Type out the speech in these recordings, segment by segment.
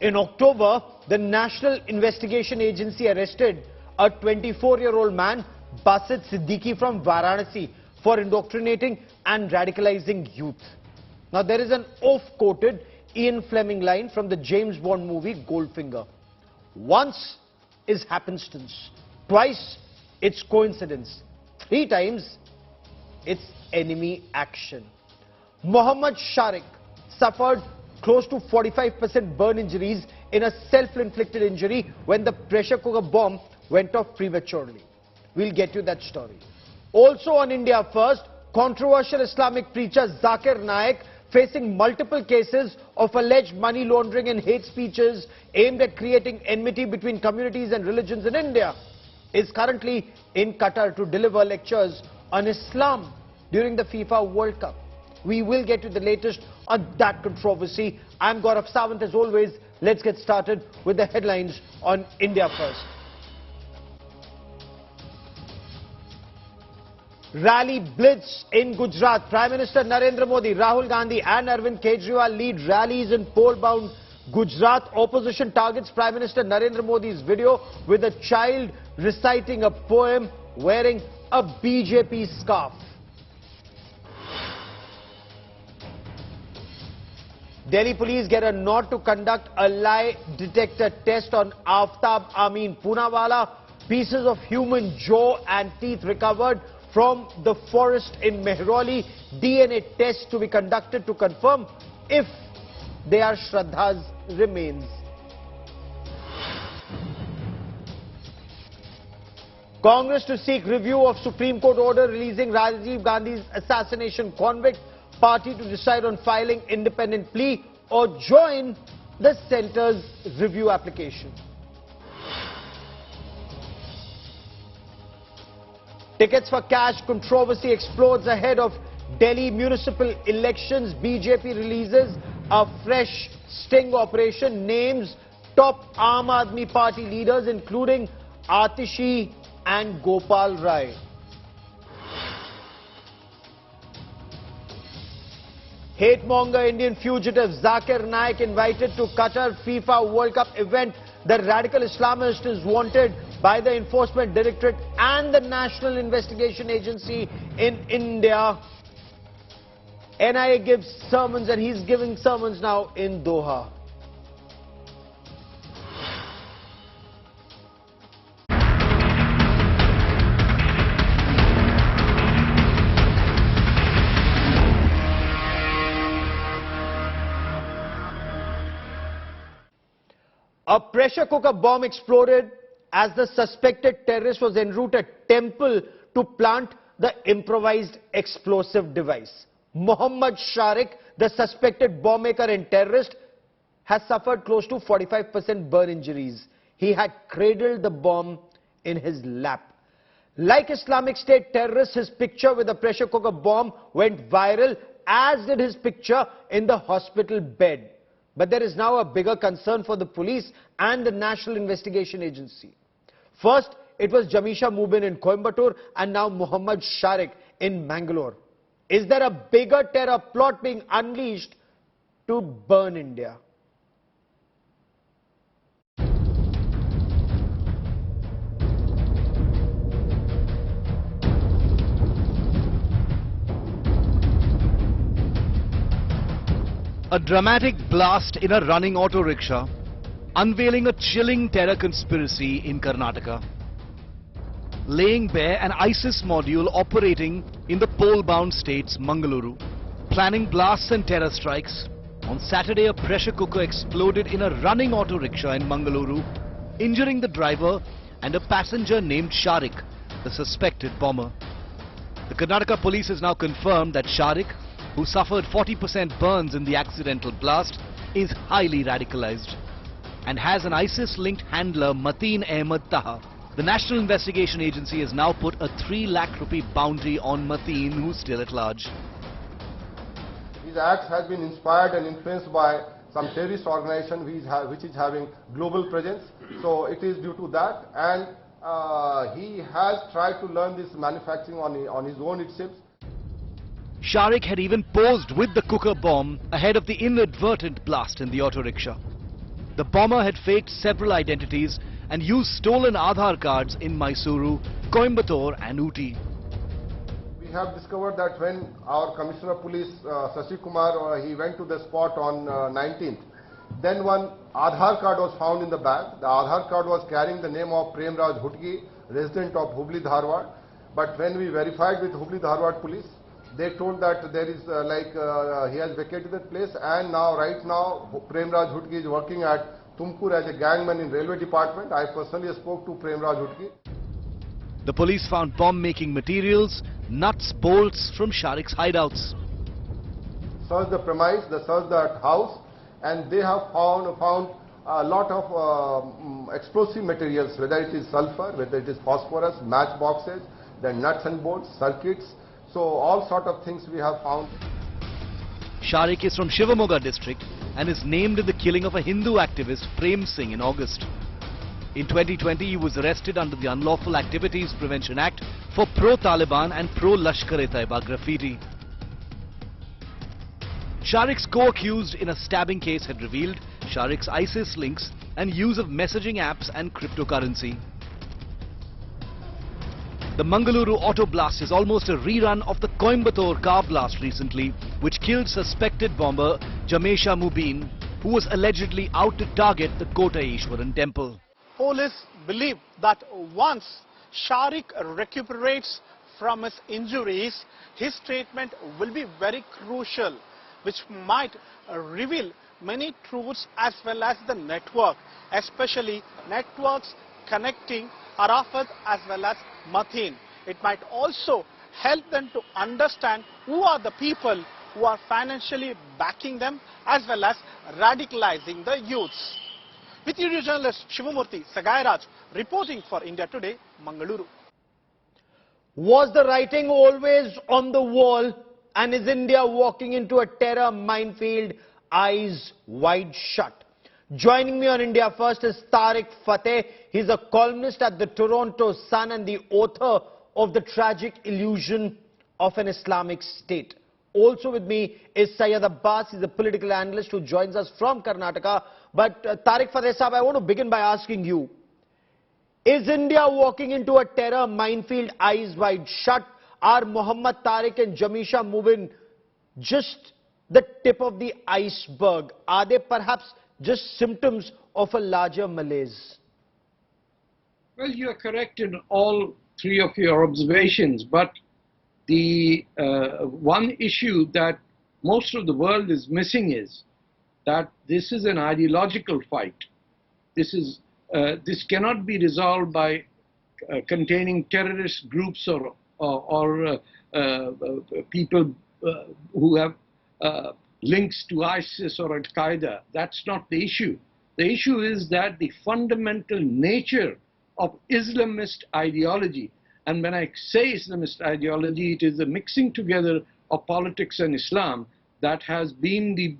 In October, the National Investigation Agency arrested a 24-year-old man, Basit Siddiqui from Varanasi, for indoctrinating and radicalizing youth. Now, there is an oft-quoted Ian Fleming line from the James Bond movie Goldfinger. Once is happenstance, twice it's coincidence, three times it's enemy action. Mohammad Sharik suffered close to 45% burn injuries in a self-inflicted injury when the pressure cooker bomb went off prematurely. We'll get you that story. Also on India First, controversial Islamic preacher Zakir Naik, facing multiple cases of alleged money laundering and hate speeches aimed at creating enmity between communities and religions in India, is currently in Qatar to deliver lectures on Islam during the FIFA World Cup. We will get to the latest on that controversy. I'm Gaurav Sawant as always. Let's get started with the headlines on India First. Rally blitz in Gujarat. Prime Minister Narendra Modi, Rahul Gandhi and Arvind Kejriwal lead rallies in poll-bound Gujarat. Opposition targets Prime Minister Narendra Modi's video with a child reciting a poem wearing a BJP scarf. Delhi police get a nod to conduct a lie detector test on Aftab Amin Poonawalla. Pieces of human jaw and teeth recovered from the forest in Mehrauli. DNA tests to be conducted to confirm if they are Shraddha's remains. Congress to seek review of Supreme Court order releasing Rajiv Gandhi's assassination convict. Party to decide on filing independent plea or join the centre's review application. Tickets for cash controversy explodes ahead of Delhi municipal elections. BJP releases a fresh sting operation, names top Aam Aadmi Party leaders including Atishi and Gopal Rai. Hate-monger Indian fugitive Zakir Naik invited to Qatar FIFA World Cup event. The radical Islamist is wanted by the Enforcement Directorate and the National Investigation Agency in India. NIA gives sermons and he's giving sermons now in Doha. A pressure cooker bomb exploded as the suspected terrorist was en route a temple to plant the improvised explosive device. Mohammad Sharik, the suspected bomb maker and terrorist, has suffered close to 45% burn injuries. He had cradled the bomb in his lap. Like Islamic State terrorists, his picture with a pressure cooker bomb went viral, as did his picture in the hospital bed. But there is now a bigger concern for the police and the National Investigation Agency. First, it was Jamisha Mubin in Coimbatore and now Mohammad Sharik in Mangalore. Is there a bigger terror plot being unleashed to burn India? A dramatic blast in a running auto rickshaw, unveiling a chilling terror conspiracy in Karnataka, laying bare an ISIS module operating in the pole-bound states Mangaluru, planning blasts and terror strikes. On Saturday, a pressure cooker exploded in a running auto rickshaw in Mangaluru, injuring the driver and a passenger named Sharik, the suspected bomber. The Karnataka police has now confirmed that Sharik, who suffered 40% burns in the accidental blast, is highly radicalized and has an ISIS-linked handler, Mateen Ahmed Taha. The National Investigation Agency has now put a 3 lakh rupee bounty on Mateen, who's still at large. His acts has been inspired and influenced by some terrorist organization which is having global presence. So it is due to that, and he has tried to learn this manufacturing on his own itself. Sharik had even posed with the cooker bomb ahead of the inadvertent blast in the auto rickshaw. The bomber had faked several identities and used stolen Aadhaar cards in Mysuru, Coimbatore and Ooty. We have discovered that when our Commissioner of Police, Sashi Kumar, he went to the spot on 19th, then one Aadhaar card was found in the bag. The Aadhaar card was carrying the name of Premraj Hutgi, resident of Hubli Dharwad. But when we verified with Hubli Dharwad police, they told that there is he has vacated that place, and now right now Premraj Hutgi is working at Tumkur as a gangman in railway department. I personally spoke to Premraj Hutgi. The police found bomb-making materials, nuts, bolts from Shariq's hideouts. Searched the premise, they searched the house, and they have found a lot of explosive materials, whether it is sulfur, whether it is phosphorus, matchboxes, then nuts and bolts, circuits. So all sort of things we have found. Shariq is from Shivamoga district and is named in the killing of a Hindu activist Prem Singh in August. In 2020, he was arrested under the Unlawful Activities Prevention Act for pro-Taliban and pro-Lashkar-e-Taiba graffiti. Shariq's co-accused in a stabbing case had revealed Shariq's ISIS links and use of messaging apps and cryptocurrency. The Mangaluru auto blast is almost a rerun of the Coimbatore car blast recently, which killed suspected bomber Jamesha Mubin, who was allegedly out to target the Kota Ishwaran temple. Police believe that once Shariq recuperates from his injuries, his treatment will be very crucial, which might reveal many truths as well as the network, especially networks connecting Arafat as well as Mateen. It might also help them to understand who are the people who are financially backing them as well as radicalizing the youths. With you, journalist Shivamurthy Sagairaj, reporting for India Today, Mangaluru. Was the writing always on the wall, and is India walking into a terror minefield, eyes wide shut? Joining me on India First is Tariq Fateh. He's a columnist at the Toronto Sun and the author of The Tragic Illusion of an Islamic State. Also with me is Syed Abbas. He's a political analyst who joins us from Karnataka. But Tariq Fateh Saab, I want to begin by asking you, is India walking into a terror minefield, eyes wide shut? Are Muhammad Tariq and Jamisha Mubin just the tip of the iceberg? Are they perhaps just symptoms of a larger malaise? Well, you are correct in all three of your observations, but the one issue that most of the world is missing is that this is an ideological fight. This cannot be resolved by containing terrorist groups or people who have links to ISIS or Al-Qaeda. That's not the issue. The issue is that the fundamental nature of Islamist ideology, and when I say Islamist ideology, it is the mixing together of politics and Islam that has been the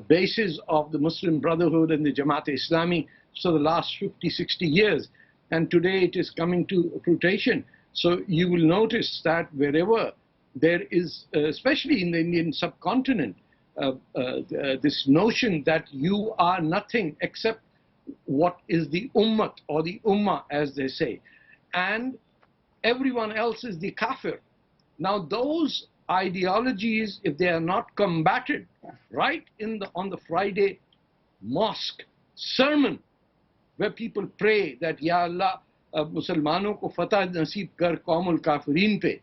basis of the Muslim Brotherhood and the Jamaat-e-Islami for the last 50, 60 years. And today it is coming to fruition. So you will notice that wherever there is, especially in the Indian subcontinent, this notion that you are nothing except what is the Ummat or the Ummah, as they say, and everyone else is the kafir. Now those ideologies, if they are not combated right on the Friday mosque sermon, where people pray that Ya Allah, Musalmano ko fatah naseeb kar qaumul kafirin pe,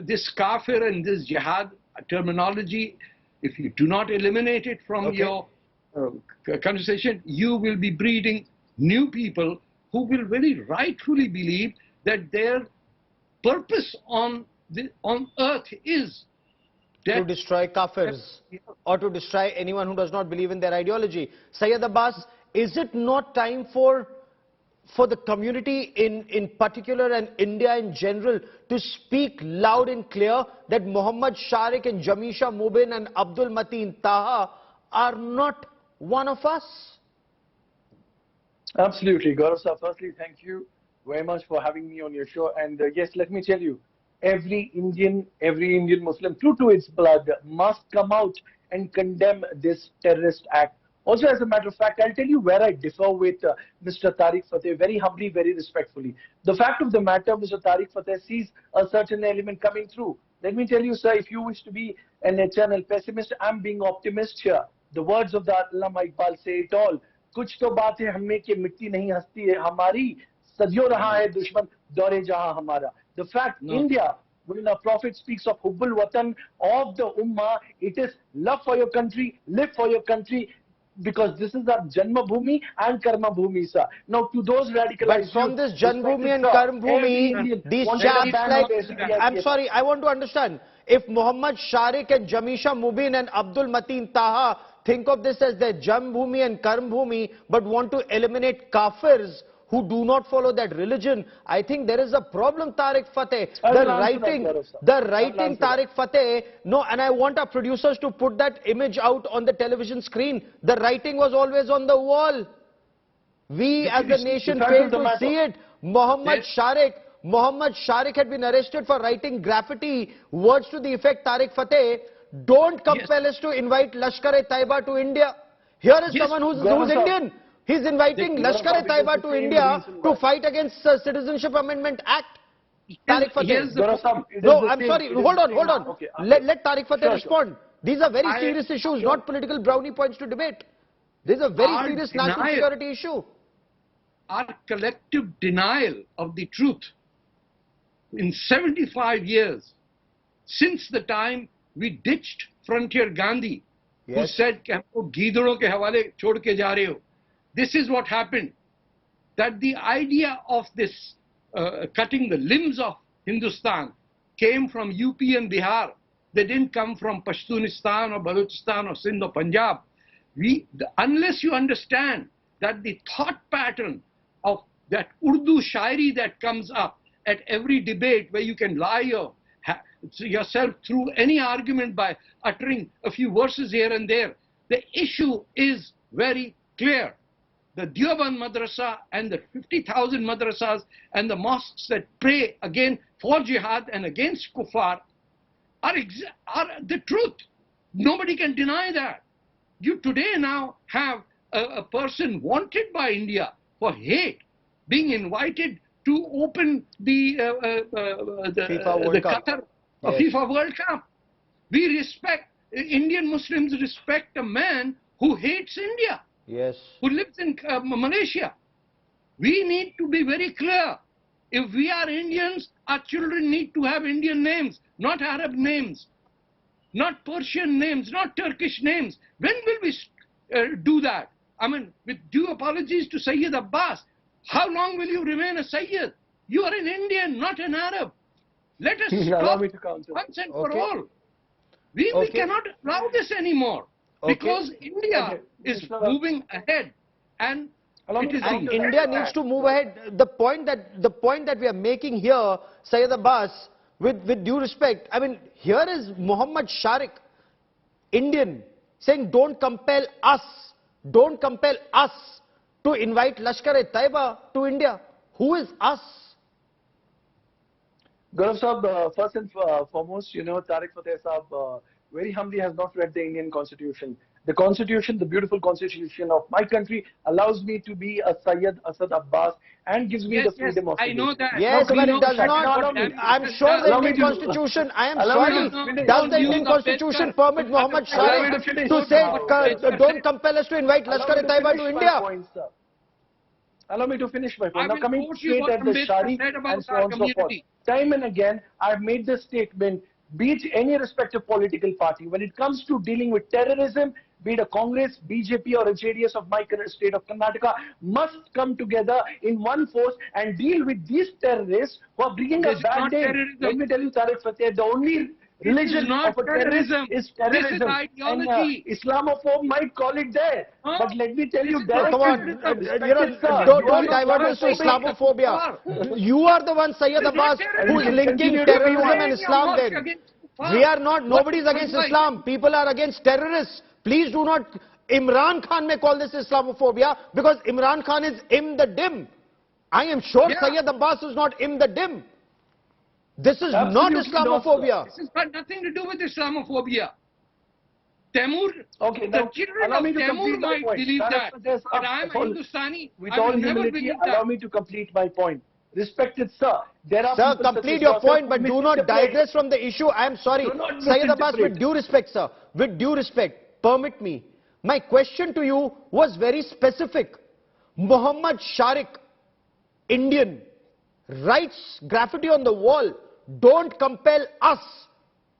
this kafir and this jihad terminology, if you do not eliminate it from your conversation, you will be breeding new people who will very rightfully believe that their purpose on earth is to destroy kafirs or to destroy anyone who does not believe in their ideology. Syed Abbas, is it not time for the community in particular and India in general to speak loud and clear that Muhammad Shariq and Jamisha Mubin and Abdul Mateen Taha are not one of us? Absolutely. Gaurav sir, firstly, thank you very much for having me on your show. And yes, let me tell you, every Indian Muslim, true to its blood, must come out and condemn this terrorist act Also, as a matter of fact, I'll tell you where I differ with Mr. Tariq Fateh very humbly, very respectfully. The fact of the matter, Mr. Tariq Fateh sees a certain element coming through. Let me tell you, sir, if you wish to be an eternal pessimist, I'm being optimist here. The words of the Allama Iqbal say it all. कुछ तो बात है हमें कि मिट्टी नहीं हंसती है हमारी सदियों रहा है दुश्मन दौरे जहां हमारा. The fact India, when our Prophet speaks of Hubbul Watan of the Ummah, it is love for your country, live for your country, because this is our Janma Bhumi and Karma Bhumi, sir. Now, to those radicalized... But from this Janmabhumi and Karma Bhumi, these chaps like... I'm sorry, I want to understand. If Muhammad Shariq and Jamisha Mubin and Abdul Mateen Taha think of this as their Janmabhumi and Karma Bhumi, but want to eliminate kafirs who do not follow that religion, I think there is a problem, Tariq Fateh. The writing Tariq Fateh, no, and I want our producers to put that image out on the television screen. The writing was always on the wall. We as a nation failed to see it. Muhammad Shariq had been arrested for writing graffiti, words to the effect, Tariq Fateh, don't compel us to invite Lashkar-e-Taiba to India. Here is someone who's Indian. He's inviting Lashkar-e-Taiba to India to fight against the Citizenship Amendment Act. Tariq Fateh. No, I'm sorry. Hold on. Okay. Let Tariq Fateh respond. These are very serious issues, not political brownie points to debate. This is a very serious national security issue. Our collective denial of the truth in 75 years, since the time we ditched Frontier Gandhi, who said, "Gidaron ke hawale chhod ke ja rahe ho." This is what happened, that the idea of this cutting the limbs of Hindustan came from UP and Bihar. They didn't come from Pashtunistan or Balochistan or Sindh or Punjab. Unless you understand that the thought pattern of that Urdu shairi that comes up at every debate, where you can lie yourself through any argument by uttering a few verses here and there, the issue is very clear. The Deoband Madrasa and the 50,000 madrasas and the mosques that pray again for jihad and against kuffar are the truth. Nobody can deny that. You today now have a person wanted by India for hate being invited to open the Qatar FIFA World Cup. We respect, Indian Muslims respect a man who hates India. Yes. Who lives in Malaysia. We need to be very clear. If we are Indians, our children need to have Indian names, not Arab names, not Persian names, not Turkish names. When will we do that? I mean, with due apologies to Sayyid Abbas, how long will you remain a Sayyid? You are an Indian, not an Arab. Let us stop once and for all. We cannot allow this anymore. Because India is moving ahead, and India needs to move ahead. The point that we are making here, Sayyid Abbas, with due respect, I mean, here is Muhammad Shariq, Indian, saying don't compel us to invite Lashkar-e-Taiba to India. Who is us? Gaurav Sahab, first and foremost, Tariq Fateh Sahab very humbly has not read the Indian Constitution. The Constitution, the beautiful Constitution of my country, allows me to be a Sayyid Asad Abbas and gives me the freedom of I know that. Yes, but it does not. I'm sure the Indian Constitution, I am sorry, does the Indian Constitution permit Muhammad Shariq to say, don't compel us to invite Lashkar-e-Taiba to India? Allow me to finish my point. Now, coming straight at the Shariq and so on and so forth. Time and again, I've made this statement, be it any respective political party, when it comes to dealing with terrorism, be it a Congress, BJP or a JDS of my state of Karnataka, must come together in one force and deal with these terrorists who are bringing a bad day. Let me tell you, Tariq Fateh, the only religion of a terrorist is terrorism. This is ideology. And Islamophobe might call it there. But let me tell you, come on, don't divert us to Islamophobia. You are the one, Sayyid Abbas, who is linking terrorism and Islam then. We are not, nobody is against Islam. People are against terrorists. Please do not, Imran Khan may call this Islamophobia because Imran Khan is im the dim. I am sure Sayyid Abbas is not im the dim. This is not Islamophobia. This has got nothing to do with Islamophobia. Temur, Okay, the now children allow of me to Temur complete my might point. believe Tariq that. Fateh, But I'm a Hindustani. with I all will never humility, believe allow that. me to complete my point. Respected sir, there are Sir, people such complete as your yourself point, who but do not misinterpret. digress from the issue. I am sorry. Do not Syed Abbas, misinterpret. with due respect, sir, with due respect, permit me. My question to you was very specific. Muhammad Sharik, Indian, writes graffiti on the wall, don't compel us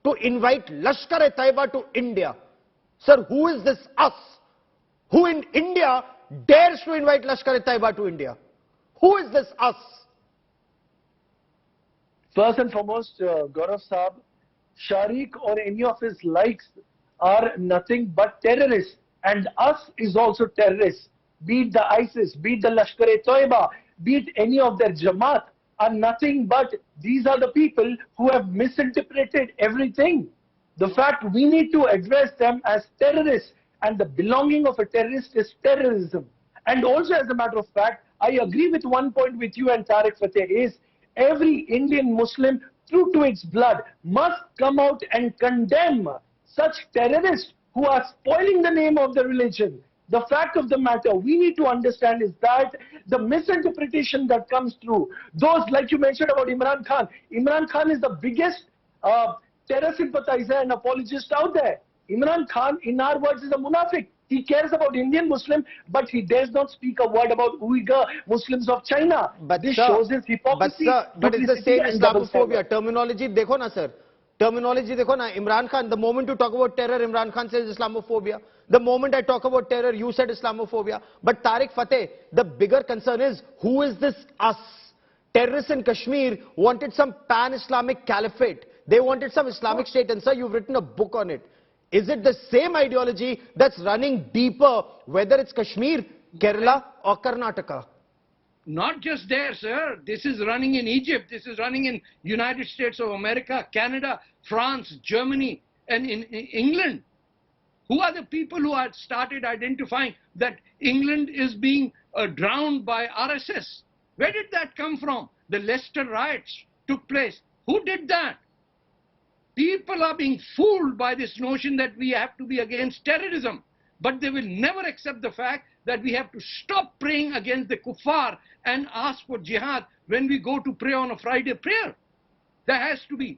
to invite Lashkar-e-Taiba to India. Sir, who is this us? Who in India dares to invite Lashkar-e-Taiba to India? Who is this us? First and foremost, Gaurav Saab, Sharik or any of his likes are nothing but terrorists. And us is also terrorists. Be it the ISIS, be it the Lashkar-e-Taiba, be it any of their Jamaat, are nothing but these are the people who have misinterpreted everything. The fact we need to address them as terrorists, and the belonging of a terrorist is terrorism. And also, as a matter of fact, I agree with one point with you and Tariq Fateh is every Indian Muslim, true to its blood, must come out and condemn such terrorists who are spoiling the name of the religion. The fact of the matter we need to understand is that the misinterpretation that comes through, those like you mentioned about Imran Khan is the biggest terror sympathizer and apologist out there. Imran Khan, in our words, is a munafiq. He cares about Indian Muslim, but he dares not speak a word about Uyghur Muslims of China. But this sir, shows his hypocrisy. but it's the duplicity same and double Islamophobia. standard. Terminology, dekho na sir. Terminology, dekho na. Imran Khan, the moment you talk about terror, Imran Khan says Islamophobia. The moment I talk about terror, you said Islamophobia. But Tariq Fateh, the bigger concern is, who is this us? Terrorists in Kashmir wanted some pan-Islamic caliphate. They wanted some Islamic state. And sir, you've written a book on it. Is it the same ideology that's running deeper, whether it's Kashmir, Kerala or Karnataka? Not just there, sir. This is running in Egypt. This is running in United States of America, Canada, France, Germany, and in England. Who are the people who had started identifying that England is being drowned by RSS? Where did that come from? The Leicester riots took place. Who did that? People are being fooled by this notion that we have to be against terrorism. But they will never accept the fact that we have to stop praying against the kuffar and ask for jihad when we go to pray on a Friday prayer. There has to be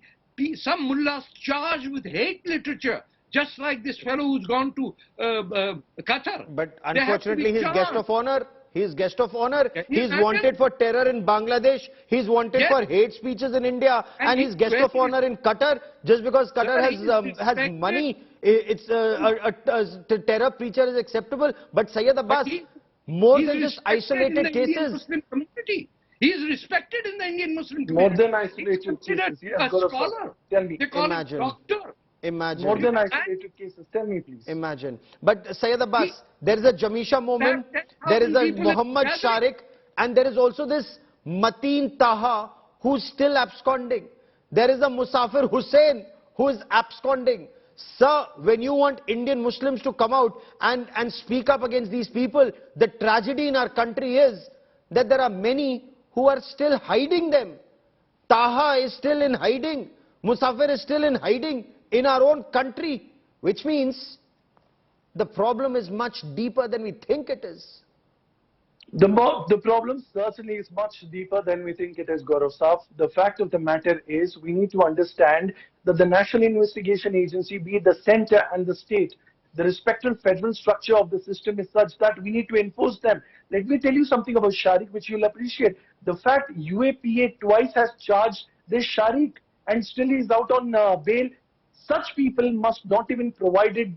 some mullahs charged with hate literature, just like this fellow who's gone to Qatar. But unfortunately, he's guest of honor. He's guest of honor. He's Imagine. wanted for terror in Bangladesh. He's wanted Yes. for hate speeches in India. And he's guest of honor in Qatar. Just because Qatar has money, it's a terror preacher is acceptable. But Syed Abbas, more He's than just respected in isolated the Indian cases. Muslim community. He is respected in the Indian Muslim More community. than isolated He's considered cases. Yes, a Gaurav, scholar. tell me. They call Imagine. him doctor. Imagine. More than isolated cases. Tell me, please. Imagine. But Syed Abbas, there is a Jamisha moment, there is a 10,000 people Muhammad have Sharik, and there is also this Mateen Taha who's still absconding. There is a Musafir Hussain who is absconding. Sir, when you want Indian Muslims to come out and speak up against these people, the tragedy in our country is that there are many who are still hiding them. Taha is still in hiding. Musafir is still in hiding in our own country, which means the problem is much deeper than we think it is. The problem certainly is much deeper than we think it is, Gaurav Saab. The fact of the matter is we need to understand that the National Investigation Agency, be it the center and the state, the respective federal structure of the system is such that we need to enforce them. Let me tell you something about Sharik, which you'll appreciate. The fact UAPA twice has charged this Sharik and still is out on bail, such people must not even provided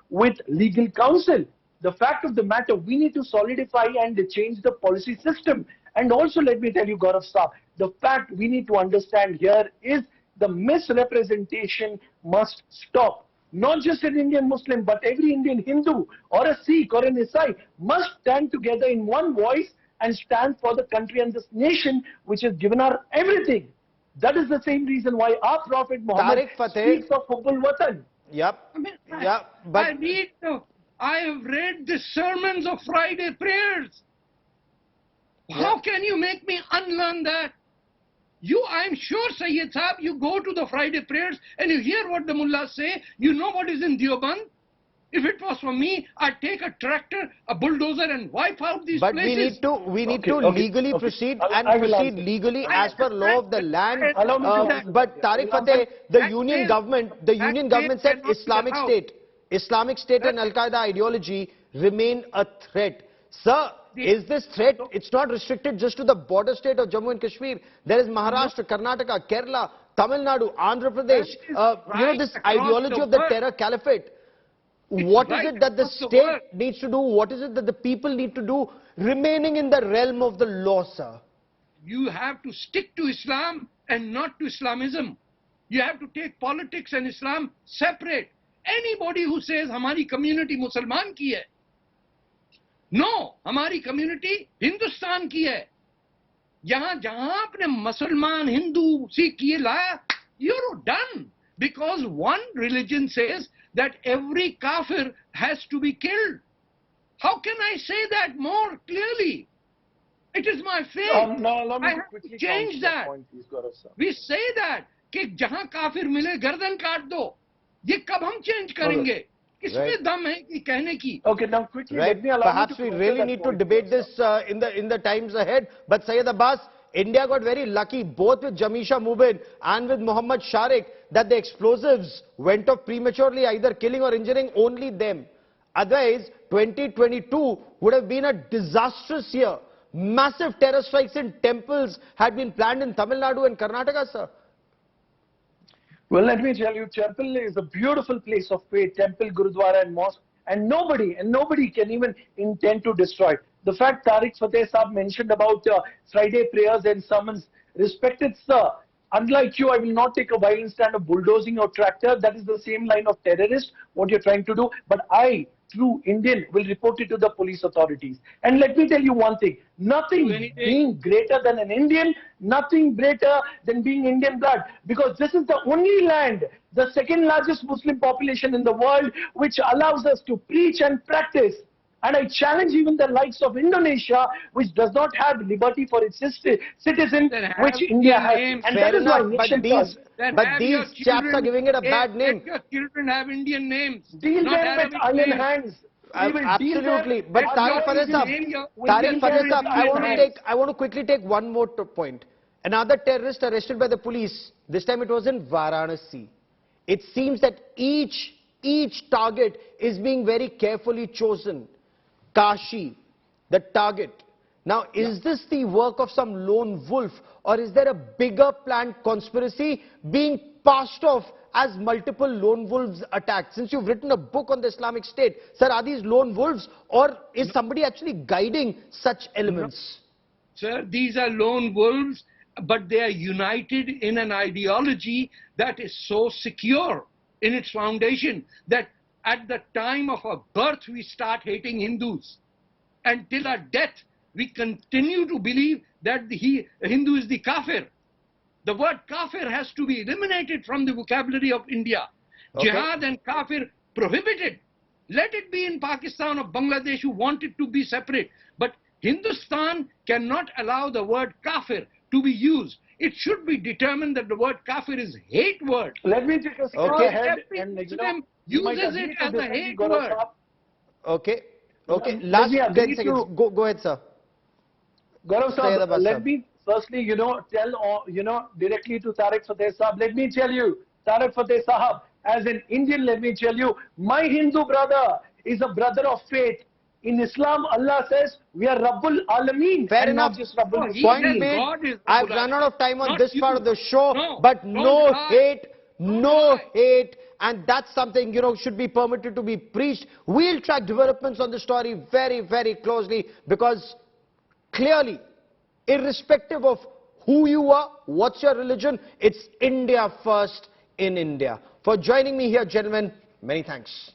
with legal counsel. The fact of the matter, we need to solidify and change the policy system. And also, let me tell you, Gaurav Saab, the fact we need to understand here is the misrepresentation must stop. Not just an Indian Muslim, but every Indian Hindu or a Sikh or an Isai must stand together in one voice and stand for the country and this nation which has given her everything. That is the same reason why our Prophet Muhammad Tariq Fateh. speaks of Hubbul Watan. Yep. I mean, Yeah, but I have read the sermons of Friday prayers. How can you make me unlearn that? I'm sure, Sayyid Saab, you go to the Friday prayers and you hear what the mullahs say. You know what is in Deoband. If it was for me, I'd take a tractor, a bulldozer and wipe out these But places. we need Okay, to okay, legally okay. proceed I will proceed answer. legally I as per law of the land. Allow me to answer. But Tariq I will Fateh, the That union fail- government that said fail cannot be Islamic State and Al-Qaeda ideology remain a threat. Sir, is this threat? It's not restricted just to the border state of Jammu and Kashmir. There is Maharashtra, Karnataka, Kerala, Tamil Nadu, Andhra Pradesh. right This across ideology the of the world. terror caliphate. What is right it that the across the state world. needs to do? What is it that the people need to do remaining in the realm of the law, sir? You have to stick to Islam and not to Islamism. You have to take politics and Islam separate. Anybody who says हमारी community मुसलमान की है, no, हमारी community Hindustan की है. यहाँ जहाँ आपने मुसलमान, हिंदू, सिख ये लाया, you're done. Because one religion says that every kafir has to be killed. How can I say that more clearly? It is my faith. Now allow me I to have quickly to change counter that. point, please, Gaurav sir. We say that कि जहां काफिर मिले गर्दन काट दो. ये कब हम चेंज करेंगे? किसमें दम है कि कहने की? Okay, now quickly Right? let me allow Perhaps me to we counter really that need to point, debate sir. this in the times ahead. But Syed Abbas, India got very lucky both with Jamisha Mubin and with Mohammad Sharik that the explosives went off prematurely, either killing or injuring only them. Otherwise, 2022 would have been a disastrous year. Massive terror strikes in temples had been planned in Tamil Nadu and Karnataka, sir. Well, let me tell you, temple is a beautiful place of faith, temple, gurudwara and mosque, and nobody can even intend to destroy it. The fact Tariq Fateh Saab mentioned about Friday prayers and sermons, respected sir, unlike you, I will not take a violent stand of bulldozing or tractor. That is the same line of terrorist, what you're trying to do. But I, true Indian, will report it to the police authorities. And let me tell you one thing, nothing being greater than an Indian, nothing greater than being Indian blood. Because this is the only land, the second largest Muslim population in the world, which allows us to preach and practice. And I challenge even the likes of Indonesia, which does not have liberty for its citizens, which India has. And Fair that is why enough, but these chaps are giving it a bad name. Let your children have Indian names. Deal not them with Arabic iron names. hands. We will deal them Absolutely. But with Tariq iron Fateh hands. Saab, I want to quickly take one more point. Another terrorist arrested by the police. This time it was in Varanasi. It seems that each target is being very carefully chosen. Kashi, the target. Now, is this the work of some lone wolf, or is there a bigger planned conspiracy being passed off as multiple lone wolves attacked? Since you've written a book on the Islamic State, sir, are these lone wolves, or is somebody actually guiding such elements? Sir, these are lone wolves, but they are united in an ideology that is so secure in its foundation that at the time of our birth we start hating Hindus. And till our death we continue to believe that Hindu is the kafir. The word kafir has to be eliminated from the vocabulary of India. Okay. Jihad and kafir prohibited. Let it be in Pakistan or Bangladesh who want it to be separate. But Hindustan cannot allow the word kafir to be used. It should be determined that the word kafir is hate word. Let me take a step Okay. ahead Every and Muslim you might uses agree it to as a disagree, hate Gaurav word. Saab. Okay. Okay. Let Last me 10 agree seconds. to- Go ahead, sir. Gaurav Syed Saab, Abbas let Saab. me firstly, tell, directly to Tariq Fateh Saab. Let me tell you, Tariq Fateh Saab, as an Indian, let me tell you, my Hindu brother is a brother of faith. In Islam, Allah says, we are Rabbul Alameen. Fair and enough. Not just Rabbul No, he Point says made. God is I've Rabbul run out of time on Not this part you. of the show, No, but don't no lie. hate, Don't no lie. hate, and that's something, should be permitted to be preached. We'll track developments on the story very, very closely, because clearly, irrespective of who you are, what's your religion, it's India first in India. For joining me here, gentlemen, many thanks.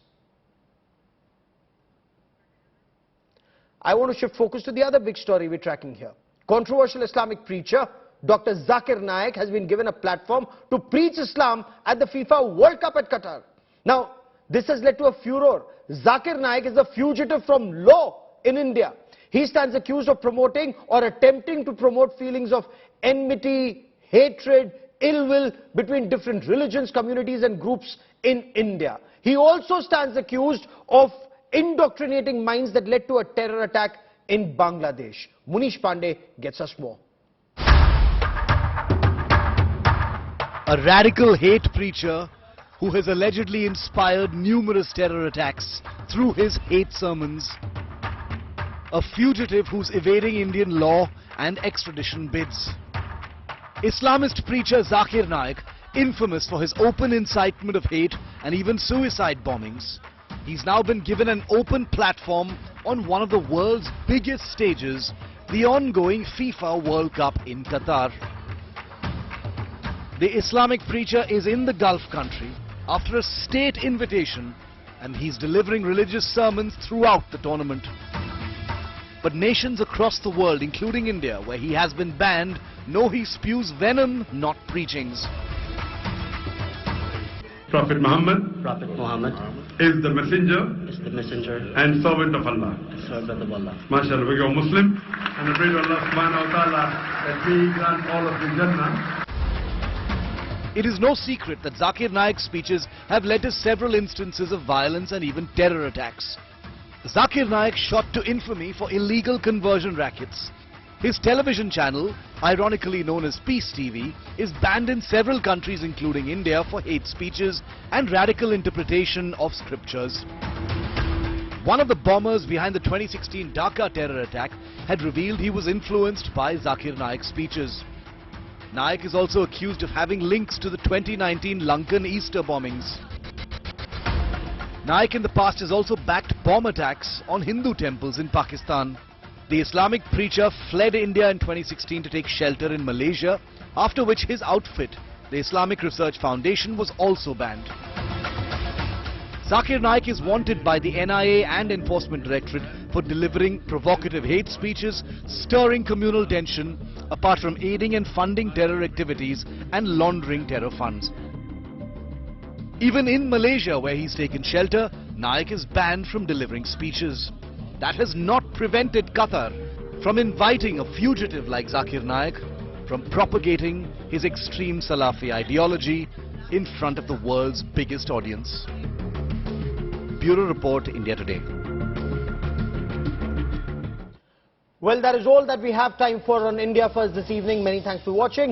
I want to shift focus to the other big story we're tracking here. Controversial Islamic preacher Dr. Zakir Naik has been given a platform to preach Islam at the FIFA World Cup at Qatar. Now, this has led to a furor. Zakir Naik is a fugitive from law in India. He stands accused of promoting or attempting to promote feelings of enmity, hatred, ill will between different religions, communities and groups in India. He also stands accused of indoctrinating minds that led to a terror attack in Bangladesh. Munish Pandey gets us more. A radical hate preacher who has allegedly inspired numerous terror attacks through his hate sermons. A fugitive who's evading Indian law and extradition bids. Islamist preacher Zakir Naik, infamous for his open incitement of hate and even suicide bombings. He's now been given an open platform on one of the world's biggest stages, the ongoing FIFA World Cup in Qatar. The Islamic preacher is in the Gulf country after a state invitation, and he's delivering religious sermons throughout the tournament. But nations across the world, including India, where he has been banned, know he spews venom, not preachings. Prophet Muhammad is the messenger and servant of Allah. MashaAllah, we go Muslim, and I pray to Allah subhanahu wa ta'ala that He grant all of the Jannah. It is no secret that Zakir Naik's speeches have led to several instances of violence and even terror attacks. Zakir Naik shot to infamy for illegal conversion rackets. His television channel, ironically known as Peace TV, is banned in several countries including India for hate speeches and radical interpretation of scriptures. One of the bombers behind the 2016 Dhaka terror attack had revealed he was influenced by Zakir Naik's speeches. Naik is also accused of having links to the 2019 Lankan Easter bombings. Naik in the past has also backed bomb attacks on Hindu temples in Pakistan. The Islamic preacher fled India in 2016 to take shelter in Malaysia, after which his outfit, the Islamic Research Foundation, was also banned. Zakir Naik is wanted by the NIA and Enforcement Directorate for delivering provocative hate speeches, stirring communal tension, apart from aiding and funding terror activities and laundering terror funds. Even in Malaysia, where he's taken shelter, Naik is banned from delivering speeches. That has not prevented Qatar from inviting a fugitive like Zakir Naik from propagating his extreme Salafi ideology in front of the world's biggest audience. Bureau Report, India Today. Well, that is all that we have time for on India First this evening. Many thanks for watching.